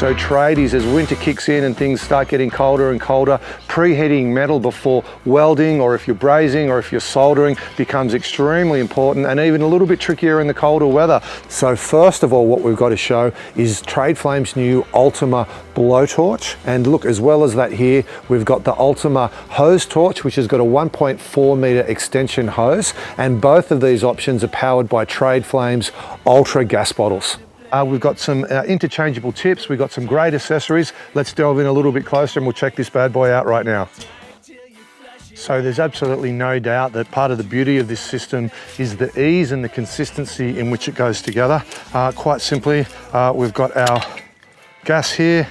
So tradies, as winter kicks in and things start getting colder and colder, preheating metal before welding, or if you're brazing or if you're soldering, becomes extremely important and even a little bit trickier in the colder weather. So first of all, what we've got to show is Tradeflame's new Ultima blowtorch. And look, as well as that here, we've got the Ultima hose torch, which has got a 1.4 meter extension hose. And both of these options are powered by Tradeflame's Ultra gas bottles. We've got some interchangeable tips. We've got some great accessories. Let's delve in a little bit closer and we'll check this bad boy out right now. So there's absolutely no doubt that part of the beauty of this system is the ease and the consistency in which it goes together. Quite simply, we've got our gas here.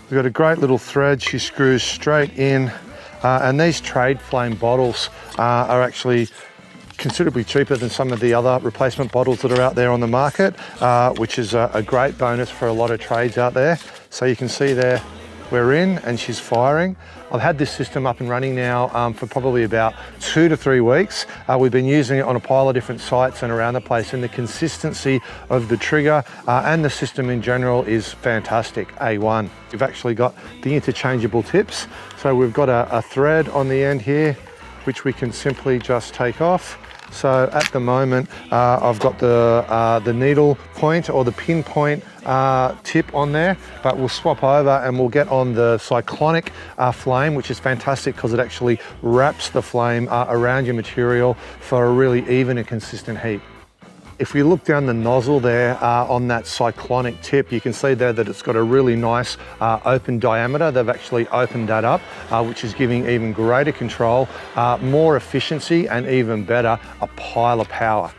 We've got a great little thread. She screws straight in. And these Tradeflame bottles are actually considerably cheaper than some of the other replacement bottles that are out there on the market, which is a great bonus for a lot of trades out there. So you can see there, we're in and she's firing. I've had this system up and running now for probably about 2 to 3 weeks. We've been using it on a pile of different sites and around the place, and the consistency of the trigger and the system in general is fantastic, A1. We've actually got the interchangeable tips. So we've got a thread on the end here, which we can simply just take off. So at the moment, I've got the needle point or the pinpoint tip on there, but we'll swap over and we'll get on the cyclonic flame, which is fantastic because it actually wraps the flame around your material for a really even and consistent heat. If we look down the nozzle there on that cyclonic tip, you can see there that it's got a really nice open diameter. They've actually opened that up, which is giving even greater control, more efficiency, and even better, a pile of power.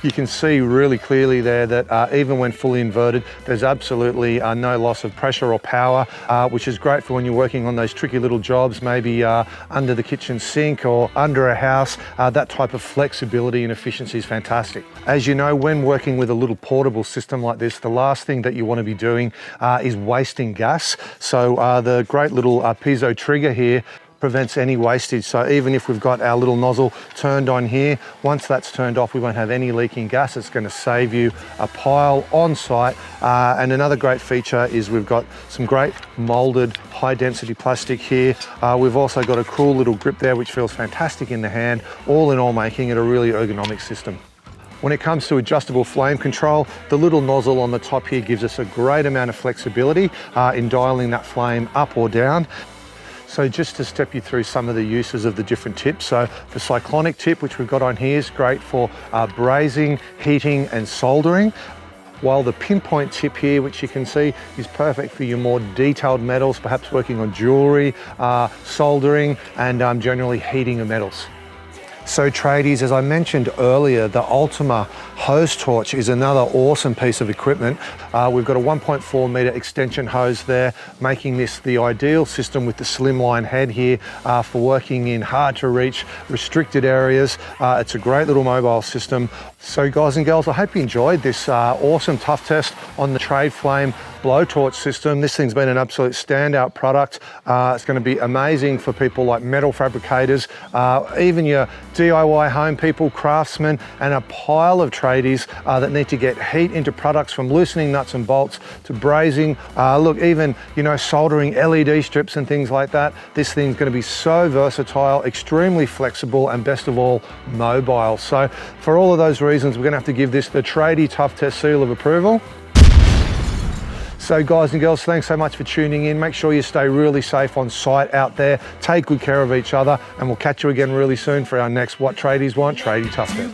You can see really clearly there that even when fully inverted, there's absolutely no loss of pressure or power, which is great for when you're working on those tricky little jobs, maybe under the kitchen sink or under a house. That type of flexibility and efficiency is fantastic. As you know, when working with a little portable system like this, the last thing that you want to be doing is wasting gas. So the great little piezo trigger here prevents any wastage. So even if we've got our little nozzle turned on here, once that's turned off, we won't have any leaking gas. It's going to save you a pile on site. And another great feature is we've got some great molded high density plastic here. We've also got a cool little grip there, which feels fantastic in the hand, all in all making it a really ergonomic system. When it comes to adjustable flame control, the little nozzle on the top here gives us a great amount of flexibility in dialing that flame up or down. So just to step you through some of the uses of the different tips. So the cyclonic tip, which we've got on here, is great for brazing, heating and soldering. While the pinpoint tip here, which you can see, is perfect for your more detailed metals, perhaps working on jewelry, soldering and generally heating of metals. So tradies, as I mentioned earlier, the Ultima hose torch is another awesome piece of equipment. We've got a 1.4 meter extension hose there, making this the ideal system with the slimline head here for working in hard to reach, restricted areas. It's a great little mobile system. So guys and girls, I hope you enjoyed this awesome tough test on the Tradeflame blowtorch system. This thing's been an absolute standout product. It's going to be amazing for people like metal fabricators, even your DIY home people, craftsmen, and a pile of tradies that need to get heat into products, from loosening nuts and bolts to brazing. Look, even, you know, soldering LED strips and things like that. This thing's going to be so versatile, extremely flexible, and best of all, mobile. So for all of those reasons, we're going to have to give this the Tradie Tough Test seal of approval. So guys and girls, thanks so much for tuning in. Make sure you stay really safe on site out there. Take good care of each other, and we'll catch you again really soon for our next What Tradies Want Tradie Tough Test.